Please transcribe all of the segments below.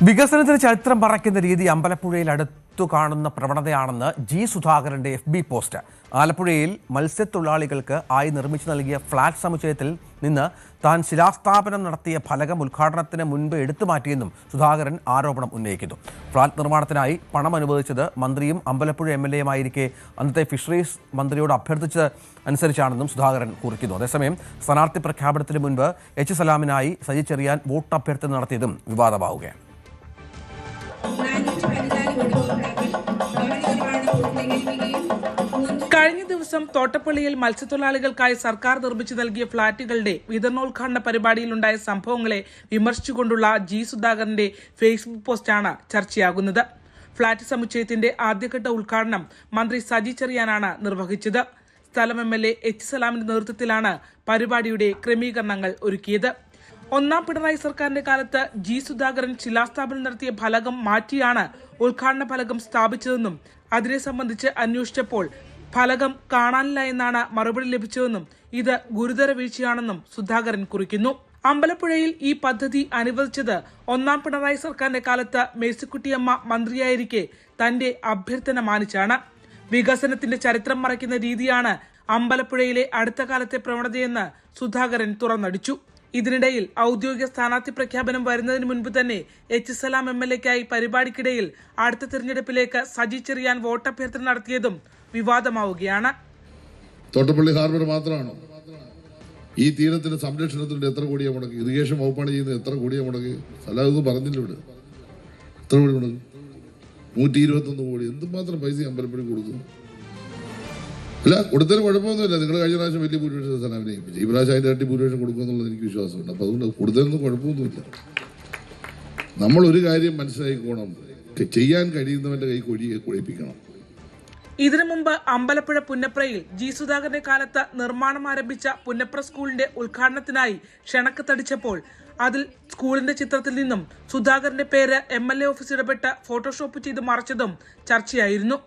വികസനത്തിന് ചരിത്രം പറയ്ക്കുന്ന രീതി അമ്പലപ്പുഴയിൽ അടുത്തു കാണുന്ന പ്രവണതയാണെന്ന് ജി സുധാകരന്റെ FB പോസ്റ്റ്. ആലപ്പുഴയിൽ മത്സ്യത്തൊഴിലാളികൾക്ക് ആയി നിർമ്മിച്ചു നൽകിയ ഫ്ളാറ്റ് സമുച്ചയത്തിൽ നിന്ന് താൻ ശിലാസ്ഥാപനം നടത്തിയ ഫലകം ഉദ്ഘാടനത്തിന് മുൻപ് എടുത്തുമാറ്റിയെന്നും സുധാകരൻ ആരോപണം ഉന്നയിക്കുന്നു. ഫ്ളാറ്റ് നിർമ്മാണത്തിനായി പണം അനുവദിച്ചത് മന്ത്രിയും അമ്പലപ്പുഴ MLAയുമായിരിക്കെ അന്നത്തെ ഫിഷറീസ് മന്ത്രിയോട് അഭ്യർത്ഥിച്ചത് അനുസരിച്ചാണെന്നും സുധാകരൻ കുറിക്കുന്നു. അതേസമയം സ്ഥാനാർത്ഥി പ്രഖ്യാപനത്തിന് മുൻപ് H. സലാമിനായി സജി ചെറിയാൻ വോട്ട് അഭ്യർത്ഥന നടത്തിയതും വിവാദമാവുകയാണ്. കഴിഞ്ഞ ദിവസം തോട്ടപ്പള്ളിയിൽ മത്സ്യത്തൊഴിലാളികൾക്കായി സർക്കാർ നിർമ്മിച്ചു നൽകിയ ഫ്ളാറ്റുകളുടെ വിതരണോദ്ഘാടന പരിപാടിയിലുണ്ടായ സംഭവങ്ങളെ വിമർശിച്ചുകൊണ്ടുള്ള ജി സുധാകരന്റെ ഫേസ്ബുക്ക് പോസ്റ്റാണ് ചർച്ചയാകുന്നത്. ഫ്ളാറ്റ് സമുച്ചയത്തിന്റെ ആദ്യഘട്ട ഉദ്ഘാടനം മന്ത്രി സജി ചെറിയാനാണ് നിർവഹിച്ചത്. സ്ഥലം MLA H. സലാമിന്റെ നേതൃത്വത്തിലാണ് പരിപാടിയുടെ ക്രമീകരണങ്ങൾ ഒരുക്കിയത്. ഒന്നാം പിണറായി സർക്കാരിന്റെ കാലത്ത് ജി സുധാകരൻ ശിലാസ്ഥാപനം നടത്തിയ ഫലകം മാറ്റിയാണ് ഉദ്ഘാടന ഫലകം സ്ഥാപിച്ചതെന്നും അതിനെ സംബന്ധിച്ച് അന്വേഷിച്ചപ്പോൾ ഫലകം കാണാനില്ല എന്നാണ് മറുപടി ലഭിച്ചതെന്നും ഇത് ഗുരുതര വീഴ്ചയാണെന്നും സുധാകരൻ കുറിക്കുന്നു. അമ്പലപ്പുഴയിൽ ഈ പദ്ധതി അനുവദിച്ചത് ഒന്നാം പിണറായി സർക്കാരിന്റെ കാലത്ത് മേഴ്സിക്കുട്ടിയമ്മ മന്ത്രിയായിരിക്കെ തന്റെ അഭ്യർത്ഥന മാനിച്ചാണ്. വികസനത്തിന്റെ ചരിത്രം മറയ്ക്കുന്ന രീതിയാണ് അമ്പലപ്പുഴയിലെ അടുത്ത കാലത്തെ പ്രവണതയെന്ന് സുധാകരൻ തുറന്നടിച്ചു. ഇതിനിടയിൽ ഔദ്യോഗിക സ്ഥാനാർത്ഥി പ്രഖ്യാപനം വരുന്നതിന് മുൻപ് തന്നെ H. സലാം MLAയ്ക്കായി പരിപാടിക്കിടയിൽ അടുത്ത തിരഞ്ഞെടുപ്പിലേക്ക് സജി ചെറിയാൻ വോട്ടഭ്യർത്ഥന നടത്തിയതും വിവാദമാവുകയാണ്. തോട്ടപ്പള്ളി ഹാർബർ മാത്രമാണോ ഈ തീരത്തിന്റെ സംരക്ഷണത്തിന്റെ എത്ര കോടിയാ മുടക്കി? ഇറിഗേഷൻ വകുപ്പാണ് ചെയ്യുന്നത്, എത്ര കോടിയാ മുടക്കി? സ്ഥലം പറഞ്ഞില്ല ഇവിടെ. എത്ര കോടി മുടക്കി? 121 കോടി. എന്തുമാത്രം പൈസ അമ്പലപ്പുഴ കൊടുക്കുന്നു? അല്ല, കൊടുത്തതിന് കുഴപ്പമൊന്നുമില്ല. നിങ്ങൾ കഴിഞ്ഞ പ്രാവശ്യം വലിയ ഭൂരിപക്ഷം സലാമിനെയും ഈ പ്രാവശ്യം അതിൻ്റെ ഇരട്ടി ഭൂരിപക്ഷം കൊടുക്കുമെന്നുള്ളത് എനിക്ക് വിശ്വാസമുണ്ട്. അപ്പോൾ അതുകൊണ്ട് കൊടുത്തതിനൊന്നും കുഴപ്പമൊന്നുമില്ല. നമ്മളൊരു കാര്യം മനസ്സിലാക്കിക്കോണം, ചെയ്യാൻ കഴിയുന്നവന്റെ കൈ കൊഴിപ്പിക്കണം. ഇതിനു മുമ്പ് അമ്പലപ്പുഴ പുന്നപ്രയിൽ ജി സുധാകരന്റെ കാലത്ത് നിർമ്മാണം ആരംഭിച്ച പുന്നപ്ര സ്കൂളിന്റെ ഉദ്ഘാടനത്തിനായി ക്ഷണക്കത്തടിച്ചപ്പോൾ അതിൽ സ്കൂളിന്റെ ചിത്രത്തിൽ നിന്നും സുധാകരന്റെ പേര് MLA ഓഫീസ് ഇടപെട്ട് ഫോട്ടോഷോപ്പ് ചെയ്ത് മറച്ചതും ചർച്ചയായിരുന്നു.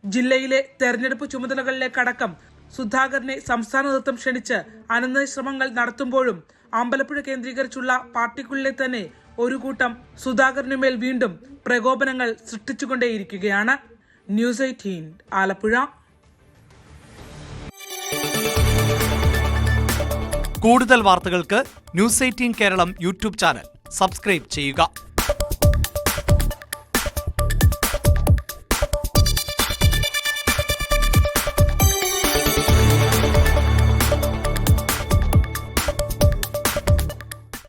ജില്ലയിലെ തെരഞ്ഞെടുപ്പ് ചുമതലകളിലേക്കടക്കം സുധാകരനെ സംസ്ഥാന നേതൃത്വം ക്ഷണിച്ച് അനന്ത ശ്രമങ്ങൾ നടത്തുമ്പോഴും അമ്പലപ്പുഴ കേന്ദ്രീകരിച്ചുള്ള പാർട്ടിക്കുള്ളിലെ തന്നെ ഒരു കൂട്ടം സുധാകരനുമേൽ വീണ്ടും പ്രകോപനങ്ങൾ സൃഷ്ടിച്ചുകൊണ്ടേയിരിക്കുകയാണ്. ന്യൂസ് 18 ആലപ്പുഴ. കൂടുതൽ വാർത്തകൾക്ക് News 18 Keralam YouTube channel subscribe ചെയ്യുക.